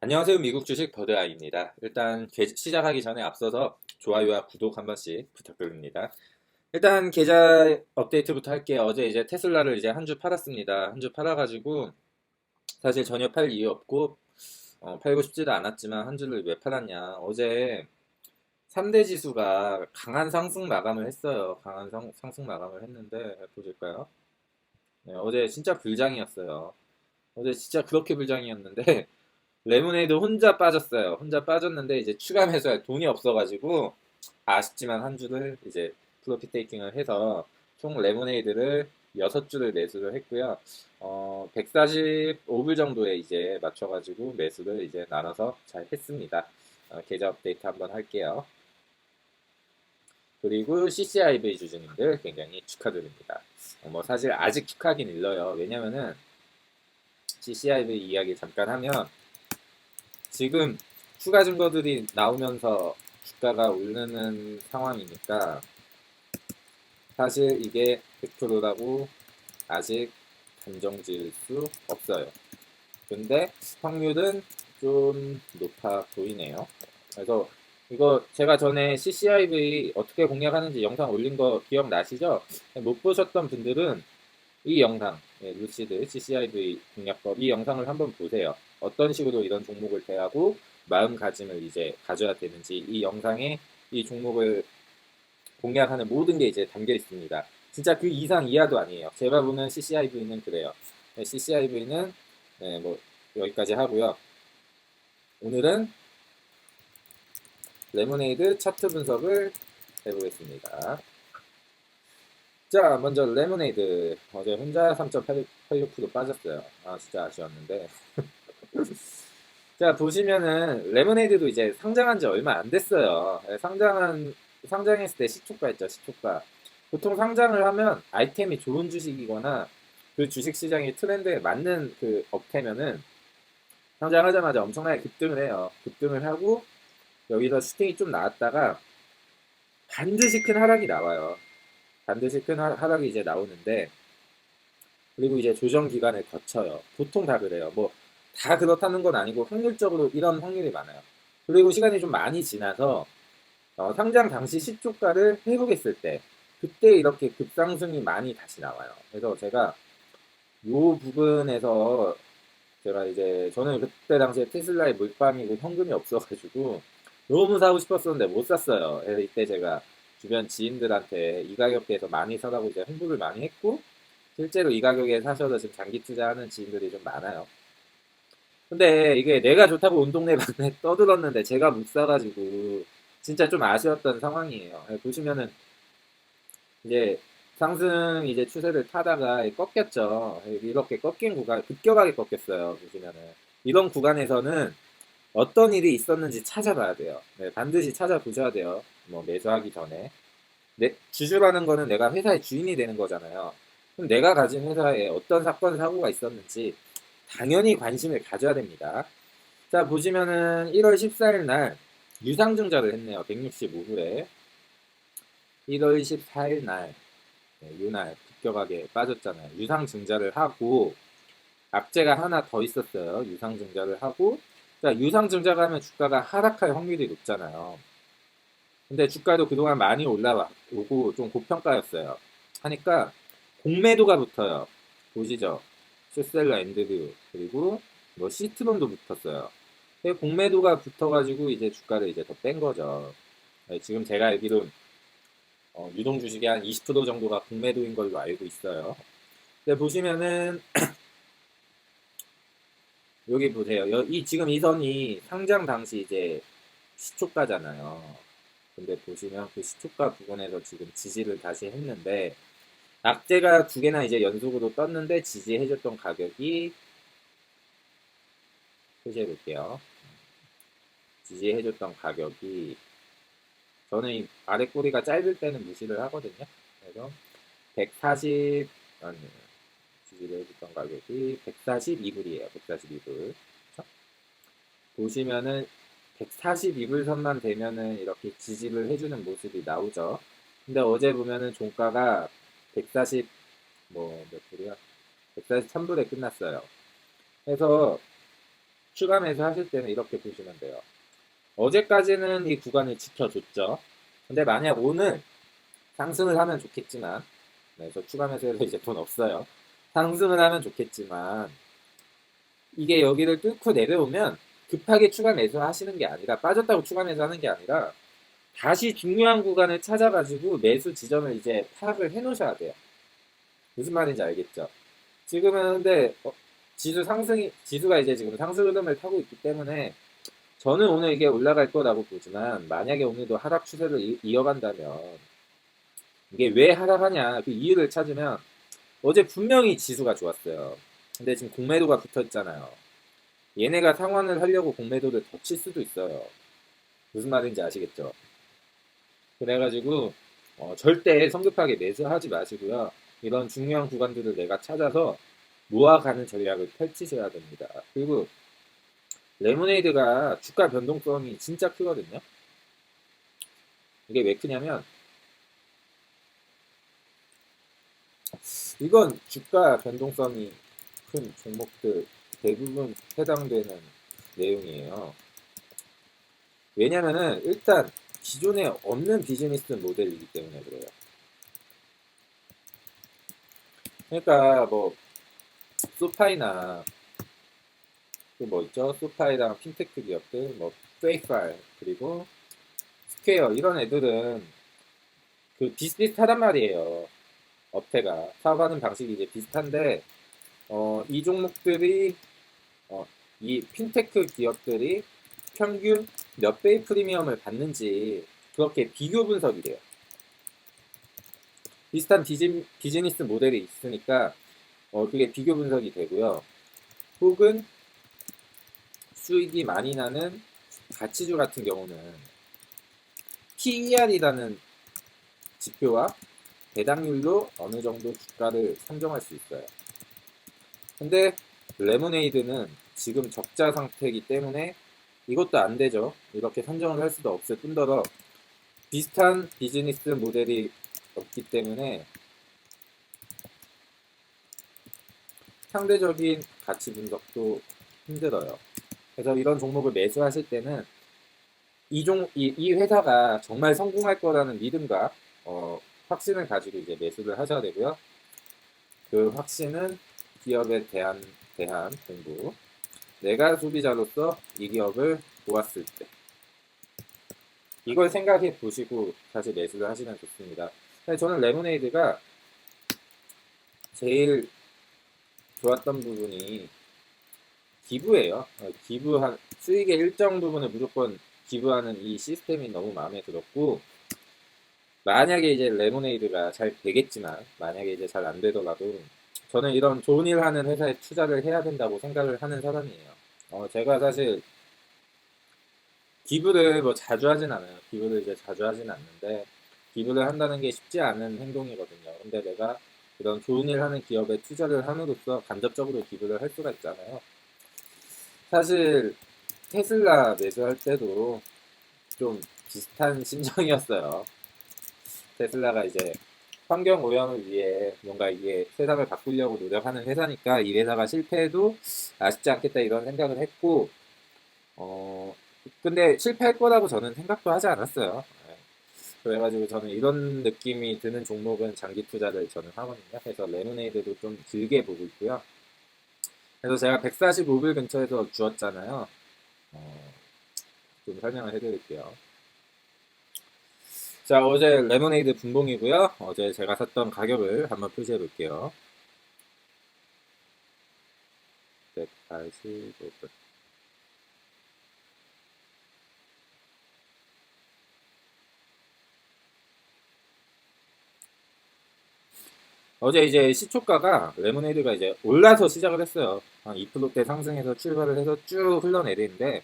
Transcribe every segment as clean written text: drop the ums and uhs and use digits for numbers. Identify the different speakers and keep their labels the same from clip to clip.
Speaker 1: 안녕하세요. 미국 주식 버드아이입니다. 일단 시작하기 전에 앞서서 좋아요와 구독 한 번씩 부탁드립니다. 일단 계좌 업데이트부터 할게요. 어제 이제 테슬라를 이제 한 주 팔았습니다. 한 주 팔아가지고 사실 전혀 팔 이유 없고 팔고 싶지도 않았지만 한 주를 왜 팔았냐. 어제 3대 지수가 강한 상승 마감을 했어요. 강한 상승 마감을 했는데 보실까요? 네, 어제 진짜 불장이었어요. 어제 진짜 그렇게 불장이었는데 레모네이드 혼자 빠졌어요. 혼자 빠졌는데 이제 추가 매수할 돈이 없어가지고 아쉽지만 한 주를 이제 프로핏 테이킹을 해서 총 레모네이드를 6주를 매수를 했고요. 145불 정도에 이제 맞춰가지고 매수를 이제 나눠서 잘 했습니다. 계좌 업데이트 한번 할게요. 그리고 CCIV 주주님들 굉장히 축하드립니다. 뭐 사실 아직 축하하긴 일러요. 왜냐면은 CCIV 이야기 잠깐 하면 지금 추가 증거들이 나오면서 주가가 오르는 상황이니까 사실 이게 100%라고 아직 단정 지을 수 없어요. 근데 확률은 좀 높아 보이네요. 그래서 이거 제가 전에 CCIV 어떻게 공략하는지 영상 올린 거 기억나시죠? 못 보셨던 분들은 이 영상, 루시드 CCIV 공략법 이 영상을 한번 보세요. 어떤 식으로 이런 종목을 대하고 마음가짐을 이제 가져야 되는지 이 영상에 이 종목을 공략하는 모든 게 이제 담겨 있습니다. 진짜 그 이상 이하도 아니에요. 제가 보는 CCIV는 그래요. CCIV는 뭐 여기까지 하고요. 오늘은 레모네이드 차트 분석을 해보겠습니다. 자, 먼저 레모네이드 어제 혼자 3.86% 빠졌어요. 아, 진짜 아쉬웠는데. 자, 보시면은 레모네이드도 이제 상장한 지 얼마 안 됐어요. 상장했을 때 시초가 있죠, 시초가. 보통 상장을 하면 아이템이 좋은 주식이거나 그 주식 시장의 트렌드에 맞는 그 업태면은 상장하자마자 엄청나게 급등을 해요. 급등을 하고 여기서 슈팅이 좀 나왔다가 반드시 큰 하락이 나와요. 반드시 큰 하락이 이제 나오는데 그리고 이제 조정 기간을 거쳐요. 보통 다 그래요. 뭐 다 그렇다는 건 아니고 확률적으로 이런 확률이 많아요. 그리고 시간이 좀 많이 지나서 상장 당시 시초가를 회복했을 때 그때 이렇게 급상승이 많이 다시 나와요. 그래서 제가 요 부분에서 제가 이제 저는 그때 당시에 테슬라에 물방이고 현금이 없어가지고 너무 사고 싶었었는데 못 샀어요. 그래서 이때 제가 주변 지인들한테 이 가격대에서 많이 사라고 이제 홍보를 많이 했고 실제로 이 가격에 사셔서 지금 장기 투자하는 지인들이 좀 많아요. 근데 이게 내가 좋다고 온 동네 방네 떠들었는데 제가 못 사가지고 진짜 좀 아쉬웠던 상황이에요. 보시면은 이제 상승 이제 추세를 타다가 꺾였죠. 이렇게 꺾인 구간 급격하게 꺾였어요. 보시면은 이런 구간에서는 어떤 일이 있었는지 찾아봐야 돼요. 네, 반드시 찾아보셔야 돼요. 뭐 매수하기 전에. 주주라는 거는 내가 회사의 주인이 되는 거잖아요. 그럼 내가 가진 회사에 어떤 사건 사고가 있었는지 당연히 관심을 가져야 됩니다. 자, 보시면은 1월 14일 날 유상증자를 했네요. 165불에. 1월 14일 날, 이날 급격하게 빠졌잖아요. 유상증자를 하고, 악재가 하나 더 있었어요. 유상증자를 하고, 자, 유상증자가 하면 주가가 하락할 확률이 높잖아요. 근데 주가도 그동안 많이 올라오고 좀 고평가였어요. 하니까 공매도가 붙어요. 보시죠. 쇼셀러 엔드뷰 그리고 뭐 시트론도 붙었어요. 공매도가 붙어가지고 이제 주가를 이제 더 뺀 거죠. 지금 제가 알기로 유동 주식의 한 20% 정도가 공매도인 걸로 알고 있어요. 근데 보시면은 여기 보세요. 지금 이 선이 상장 당시 이제 시초가잖아요. 근데 보시면 그 시초가 부분에서 지금 지지를 다시 했는데 악재가 두 개나 이제 연속으로 떴는데 지지해줬던 가격이 표시해 볼게요. 지지해줬던 가격이 저는 이 아래 꼬리가 짧을 때는 무시를 하거든요. 그래서 140 아니 지지를 해줬던 가격이 142불이에요. 142불. 보시면은 142불 선만 되면은 이렇게 지지를 해주는 모습이 나오죠. 근데 어제 보면은 종가가 140 뭐 몇 불이야? 143불에 끝났어요. 그래서 추가 매수 하실 때는 이렇게 보시면 돼요. 어제까지는 이 구간을 지켜줬죠. 근데 만약 오늘 상승을 하면 좋겠지만, 네, 저 추가 매수해서 이제 돈 없어요. 상승을 하면 좋겠지만, 이게 여기를 뚫고 내려오면 급하게 추가 매수하시는 게 아니라, 빠졌다고 추가 매수하는 게 아니라, 다시 중요한 구간을 찾아가지고 매수 지점을 이제 파악을 해 놓으셔야 돼요. 무슨 말인지 알겠죠? 지금은 근데 지수가 이제 지금 상승 흐름을 타고 있기 때문에 저는 오늘 이게 올라갈 거라고 보지만 만약에 오늘도 하락 추세를 이어간다면 이게 왜 하락하냐 그 이유를 찾으면 어제 분명히 지수가 좋았어요. 근데 지금 공매도가 붙어 있잖아요. 얘네가 상환을 하려고 공매도를 더 칠 수도 있어요. 무슨 말인지 아시겠죠? 그래가지고 절대 성급하게 매수하지 마시고요. 이런 중요한 구간들을 내가 찾아서 모아가는 전략을 펼치셔야 됩니다. 그리고 레모네이드가 주가 변동성이 진짜 크거든요. 이게 왜 크냐면 이건 주가 변동성이 큰 종목들 대부분 해당되는 내용이에요. 왜냐면은 일단 기존에 없는 비즈니스 모델이기 때문에 그래요. 그러니까 뭐 소파이나 그 뭐 있죠? 소파이랑 핀테크 기업들, 뭐 페이팔 그리고 스퀘어 이런 애들은 그 비슷비슷하단 말이에요. 업태가 사업하는 방식이 이제 비슷한데 이 종목들이 이 핀테크 기업들이 평균 몇 배의 프리미엄을 받는지 그렇게 비교 분석이 돼요. 비슷한 비즈니스 모델이 있으니까 그게 비교 분석이 되고요. 혹은 수익이 많이 나는 가치주 같은 경우는 PER이라는 지표와 배당률로 어느 정도 주가를 산정할 수 있어요. 근데 레모네이드는 지금 적자 상태이기 때문에 이것도 안 되죠. 이렇게 산정을 할 수도 없을 뿐더러 비슷한 비즈니스 모델이 없기 때문에 상대적인 가치 분석도 힘들어요. 그래서 이런 종목을 매수하실 때는 이 회사가 정말 성공할 거라는 믿음과 확신을 가지고 이제 매수를 하셔야 되고요. 그 확신은 기업에 대한 공부. 내가 소비자로서 이 기업을 보았을 때 이걸 생각해 보시고 다시 매수를 하시면 좋습니다. 저는 레모네이드가 제일 좋았던 부분이 기부예요. 기부한 수익의 일정 부분을 무조건 기부하는 이 시스템이 너무 마음에 들었고 만약에 이제 레모네이드가 잘 되겠지만 만약에 이제 잘 안 되더라도 저는 이런 좋은 일 하는 회사에 투자를 해야 된다고 생각을 하는 사람이에요. 제가 사실 기부를 뭐 자주 하진 않아요. 기부를 이제 자주 하진 않는데 기부를 한다는 게 쉽지 않은 행동이거든요. 근데 내가 이런 좋은 일 하는 기업에 투자를 함으로써 간접적으로 기부를 할 수가 있잖아요. 사실 테슬라 매수할 때도 좀 비슷한 심정이었어요. 테슬라가 이제 환경 오염을 위해 뭔가 이게 세상을 바꾸려고 노력하는 회사니까 이 회사가 실패해도 아쉽지 않겠다 이런 생각을 했고 근데 실패할 거라고 저는 생각도 하지 않았어요. 네. 그래가지고 저는 이런 느낌이 드는 종목은 장기 투자를 저는 하거든요. 그래서 레모네이드도 좀 길게 보고 있고요. 그래서 제가 145불 근처에서 주었잖아요. 어, 좀 설명을 해드릴게요. 자, 어제 레모네이드 분봉이고요. 어제 제가 샀던 가격을 한번 표시해 볼게요. 185불. 어제 이제 시초가가 레모네이드가 이제 올라서 시작을 했어요. 한 2%대 상승해서 출발을 해서 쭉 흘러내리는데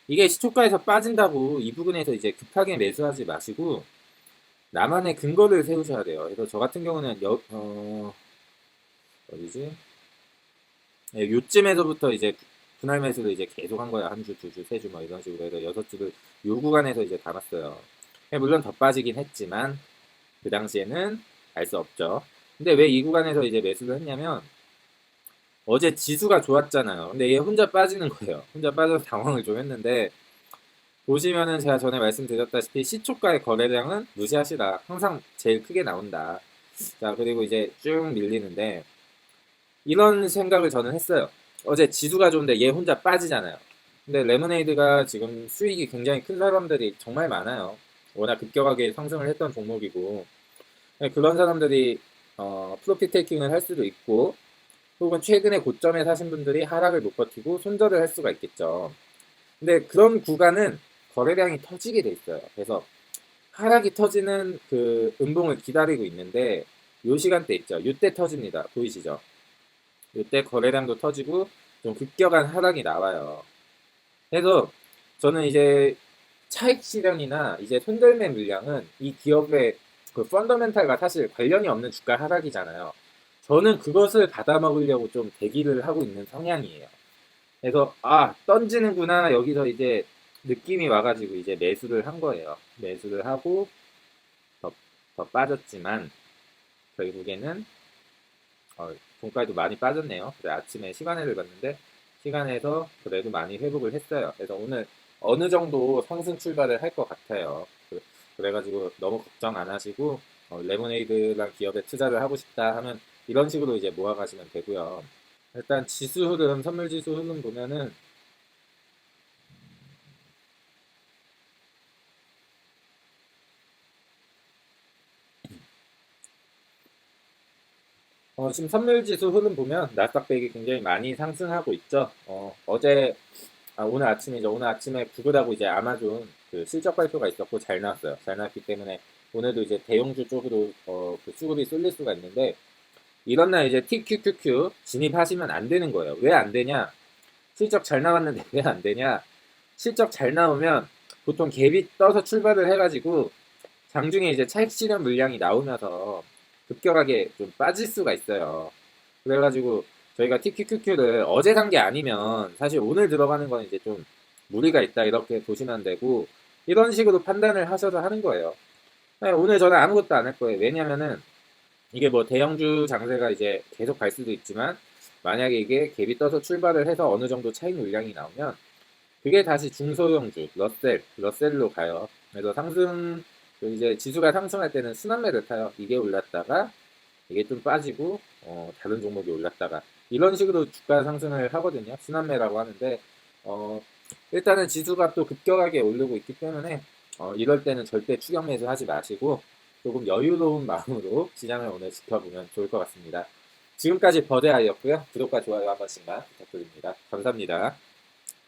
Speaker 1: 이게 시초가에서 빠진다고 이 부분에서 이제 급하게 매수하지 마시고 나만의 근거를 세우셔야 돼요. 그래서 저 같은 경우는 어디지? 네, 요쯤에서부터 이제 분할 매수를 이제 계속 한 거야. 한 주, 두 주, 세 주, 뭐 이런 식으로 해서 여섯 주를 요 구간에서 이제 담았어요. 물론 더 빠지긴 했지만 그 당시에는 알 수 없죠. 근데 왜 이 구간에서 이제 매수를 했냐면 어제 지수가 좋았잖아요. 근데 얘 혼자 빠지는 거예요. 혼자 빠져서 당황을 좀 했는데 보시면은 제가 전에 말씀드렸다시피 시초가의 거래량은 무시하시라. 항상 제일 크게 나온다. 자, 그리고 이제 쭉 밀리는데 이런 생각을 저는 했어요. 어제 지수가 좋은데 얘 혼자 빠지잖아요. 근데 레모네이드가 지금 수익이 굉장히 큰 사람들이 정말 많아요. 워낙 급격하게 상승을 했던 종목이고 네, 그런 사람들이 프로핏 테이킹을 할 수도 있고 혹은 최근에 고점에 사신 분들이 하락을 못 버티고 손절을 할 수가 있겠죠. 근데 그런 구간은 거래량이 터지게 돼 있어요. 그래서 하락이 터지는 그 음봉을 기다리고 있는데 요 시간대 있죠. 요때 터집니다. 보이시죠? 요때 거래량도 터지고 좀 급격한 하락이 나와요. 그래서 저는 이제 차익 실현이나 이제 손절매 물량은 이 기업의 그 펀더멘탈과 사실 관련이 없는 주가 하락이잖아요. 저는 그것을 받아먹으려고 좀 대기를 하고 있는 성향이에요. 그래서 던지는구나 여기서 이제 느낌이 와가지고 이제 매수를 한 거예요. 매수를 하고 더, 더 빠졌지만 결국에는 종가에도 많이 빠졌네요. 그래 아침에 시간을 봤는데 시간에서 그래도 많이 회복을 했어요. 그래서 오늘 어느 정도 상승 출발을 할 것 같아요. 그래가지고 너무 걱정 안 하시고 레모네이드랑 기업에 투자를 하고 싶다 하면 이런 식으로 이제 모아가시면 되고요. 일단 지수 흐름, 선물 지수 흐름 보면은 지금 선물 지수 흐름 보면 나스닥백이 굉장히 많이 상승하고 있죠. 오늘 아침이죠. 오늘 아침에 구글하고 이제 아마존 그 실적 발표가 있었고 잘 나왔어요. 잘 나왔기 때문에 오늘도 이제 대형주 쪽으로 그 수급이 쏠릴 수가 있는데 이런 날 이제 TQQQ 진입하시면 안 되는 거예요. 왜 안 되냐? 실적 잘 나왔는데 왜 안 되냐? 실적 잘 나오면 보통 갭이 떠서 출발을 해가지고 장중에 이제 차익 실현 물량이 나오면서 급격하게 좀 빠질 수가 있어요. 그래가지고 저희가 TQQQ를 어제 산 게 아니면 사실 오늘 들어가는 건 이제 좀 무리가 있다 이렇게 보시면 되고 이런 식으로 판단을 하셔서 하는 거예요. 네, 오늘 저는 아무것도 안 할 거예요. 왜냐면은 이게 뭐 대형주 장세가 이제 계속 갈 수도 있지만 만약에 이게 갭이 떠서 출발을 해서 어느 정도 차익 물량이 나오면 그게 다시 중소형주 러셀로 가요. 그래서 이제 지수가 상승할 때는 순환매를 타요. 이게 올랐다가 이게 좀 빠지고 다른 종목이 올랐다가 이런 식으로 주가 상승을 하거든요. 순환매라고 하는데 어, 일단은 지수가 또 급격하게 오르고 있기 때문에 이럴 때는 절대 추격 매수하지 마시고 조금 여유로운 마음으로 시장을 오늘 지켜보면 좋을 것 같습니다. 지금까지 버드아이였고요. 구독과 좋아요 한 번씩만 부탁드립니다. 감사합니다.